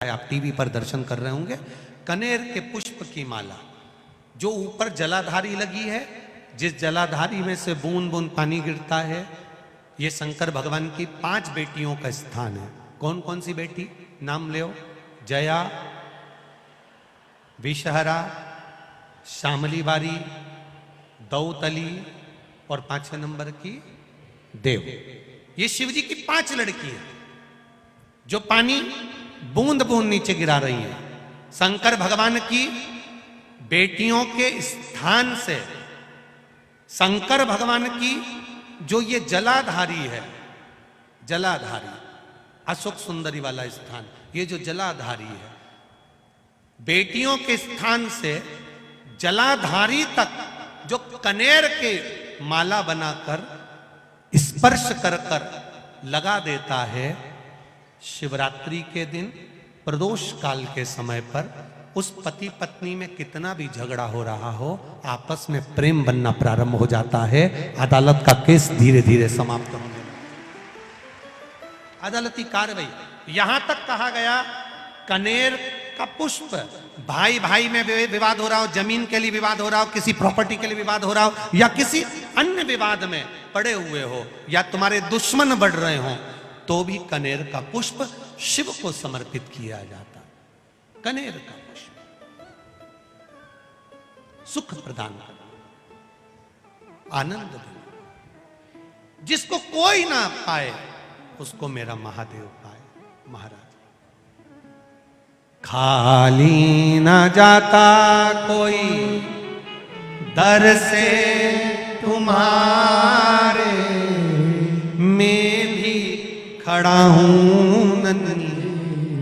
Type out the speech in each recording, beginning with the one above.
आप टीवी पर दर्शन कर रहे होंगे। कनेर के पुष्प की माला जो ऊपर जलाधारी लगी है, जिस जलाधारी में से बूंद बूंद पानी गिरता है, ये शंकर भगवान की 5 बेटियों का स्थान है। कौन कौन सी बेटी नाम ले? जया, विषहरा, श्यामली बारी, दौतली और 5वें नंबर की देव। ये शिव जी की 5 लड़की है जो पानी बूंद बूंद नीचे गिरा रही है। शंकर भगवान की बेटियों के स्थान से शंकर भगवान की जो ये जलाधारी है, जलाधारी अशोक सुंदरी वाला स्थान, ये जो जलाधारी है, बेटियों के स्थान से जलाधारी तक जो कनेर के माला बनाकर स्पर्श कर कर लगा देता है, शिवरात्रि के दिन प्रदोष काल के समय पर उस पति पत्नी में कितना भी झगड़ा हो रहा हो, आपस में प्रेम बनना प्रारंभ हो जाता है। अदालत का केस धीरे धीरे समाप्त होने लगता है। अदालती कार्रवाई यहां तक कहा गया, कनेर का पुष्प, भाई भाई में विवाद हो रहा हो, जमीन के लिए विवाद हो रहा हो, किसी प्रॉपर्टी के लिए विवाद हो रहा हो, या किसी अन्य विवाद में पड़े हुए हो, या तुम्हारे दुश्मन बढ़ रहे हो, तो भी कनेर का पुष्प शिव को समर्पित किया जाता। कनेर का पुष्प सुख प्रदान करना, आनंद देना, जिसको कोई ना पाए उसको मेरा महादेव पाए। महाराज, खाली ना जाता कोई दर से तुम्हारे, मैं भी खड़ा हूं नन्ही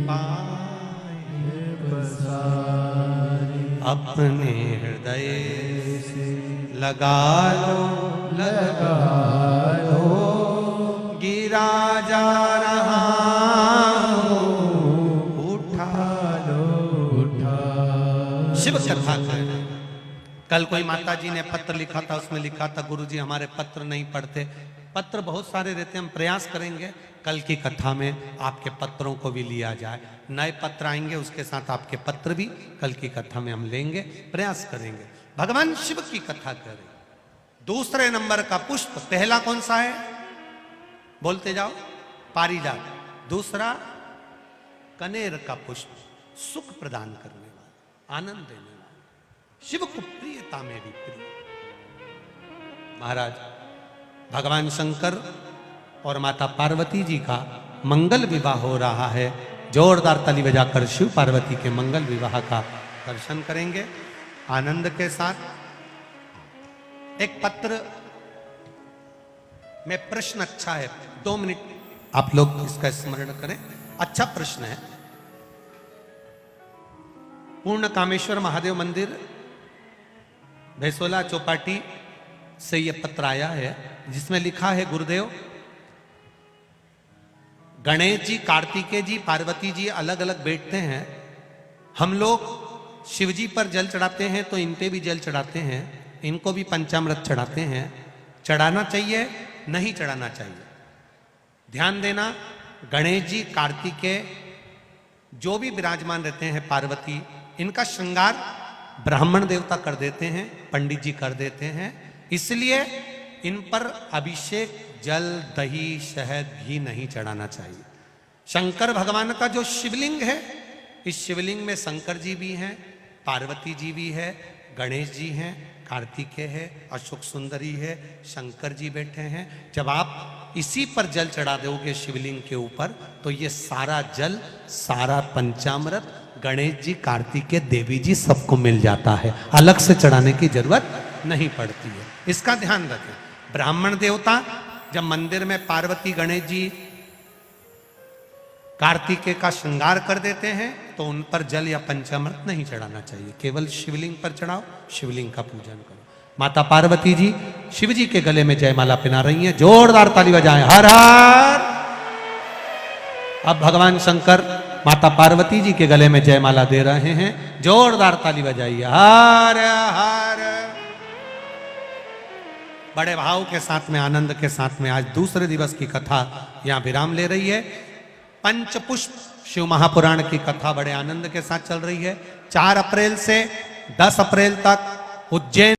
पाए बसारे, अपने हृदय से लगा लो, लगा लो, गिरा जा रहा हूं, उठा लो, उठा। शिव कथा कर। कल कोई माता जी ने पत्र लिखा था, उसमें लिखा था, गुरुजी हमारे पत्र नहीं पढ़ते। पत्र बहुत सारे रहते हैं, हम प्रयास करेंगे कल की कथा में आपके पत्रों को भी लिया जाए। नए पत्र आएंगे, उसके साथ आपके पत्र भी कल की कथा में हम लेंगे, प्रयास करेंगे। भगवान शिव की कथा करें। दूसरे नंबर का पुष्प, पहला कौन सा है? बोलते जाओ। पारिजात। दूसरा कनेर का पुष्प, सुख प्रदान करने वाला, आनंद देने वाला, शिव को प्रियता में भी प्रिय। महाराज, भगवान शंकर और माता पार्वती जी का मंगल विवाह हो रहा है। जोरदार ताली बजाकर शिव पार्वती के मंगल विवाह का दर्शन करेंगे आनंद के साथ। एक पत्र में प्रश्न अच्छा है, 2 मिनट आप लोग इसका स्मरण करें। अच्छा प्रश्न है। पूर्ण कामेश्वर महादेव मंदिर भैसोला चौपाटी से यह पत्र आया है, जिसमें लिखा है, गुरुदेव, गणेश जी, कार्तिकेय जी, पार्वती जी अलग अलग बैठते हैं। हम लोग शिव जी पर जल चढ़ाते हैं तो इन पे भी जल चढ़ाते हैं, इनको भी पंचामृत चढ़ाते हैं। चढ़ाना चाहिए, नहीं चढ़ाना चाहिए? ध्यान देना, गणेश जी, कार्तिकेय जो भी विराजमान रहते हैं, पार्वती, इनका श्रृंगार ब्राह्मण देवता कर देते हैं, पंडित जी कर देते हैं। इसलिए इन पर अभिषेक, जल, दही, शहद, घी नहीं चढ़ाना चाहिए। शंकर भगवान का जो शिवलिंग है, इस शिवलिंग में शंकर जी भी हैं, पार्वती जी भी है, गणेश जी हैं, कार्तिकेय है, अशोक सुंदरी है, शंकर जी बैठे हैं। जब आप इसी पर जल चढ़ा दोगे शिवलिंग के ऊपर, तो ये सारा जल, सारा पंचामृत गणेश जी, कार्तिकेय, देवी जी सबको मिल जाता है। अलग से चढ़ाने की जरूरत नहीं पड़ती है। इसका ध्यान रखें। ब्राह्मण देवता जब मंदिर में पार्वती, गणेश जी, कार्तिकेय का श्रृंगार कर देते हैं, तो उन पर जल या पंचामृत नहीं चढ़ाना चाहिए। केवल शिवलिंग पर चढ़ाओ, शिवलिंग का पूजन करो। माता पार्वती जी शिव जी के गले में जयमाला पहना रही हैं। जोरदार ताली बजाएं, हर हर। अब भगवान शंकर माता पार्वती जी के गले में जयमाला दे रहे हैं। जोरदार ताली बजाइए, हर हर। बड़े भाव के साथ में, आनंद के साथ में आज दूसरे दिवस की कथा यहां विराम ले रही है। पंचपुष्प शिव महापुराण की कथा बड़े आनंद के साथ चल रही है। 4 अप्रैल से 10 अप्रैल तक उज्जैन